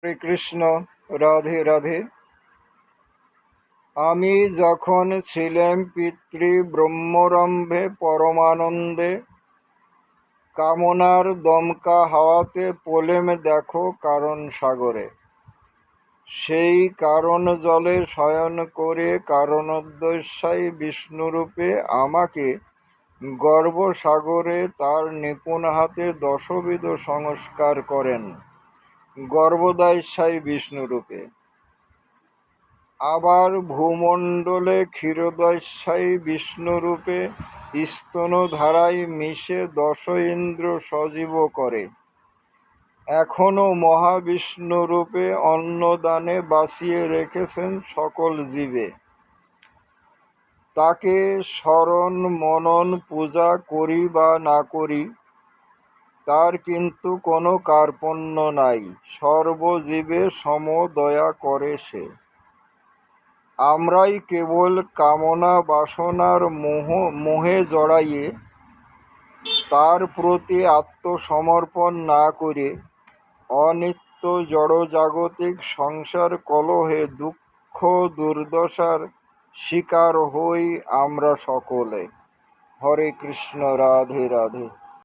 হরে কৃষ্ণ। রাধে রাধে। আমি যখন ছিলাম পিতৃ ব্রহ্মরম্ভে পরমানন্দে, কামনার দমকা হাওয়াতে পোলেম দেখো কারণ সাগরে। সেই কারণ জলে শয়ন করে কারণোদ্দেশ্যায় বিষ্ণুরূপে আমাকে গর্ভসাগরে তার নিপুণ হাতে দশবিধ সংস্কার করেন গর্ভদায়সাই বিষ্ণুরূপে। আবার ভূমণ্ডলে ক্ষীরোদয়সাই বিষ্ণুরূপে স্তনধারায় মিশে দশ ইন্দ্র সজীব করে। এখনো মহাবিষ্ণুরূপে অন্নদানে বাঁচিয়ে রেখেছেন সকল জীবে। তাকে স্মরণ মনন পূজা করি বা না করি, তার কিন্তু কোনো কার্পণ্য নাই। সর্বজীবে সম দয়া করে সে। আমরাই কেবল কামনা বাসনার মোহে জড়াইয়ে তার প্রতি আত্মসমর্পণ না করে অনিত্য জড়জাগতিক সংসার কলহে দুঃখ দুর্দশার শিকার হই আমরা সকলে। হরে কৃষ্ণ। রাধে রাধে।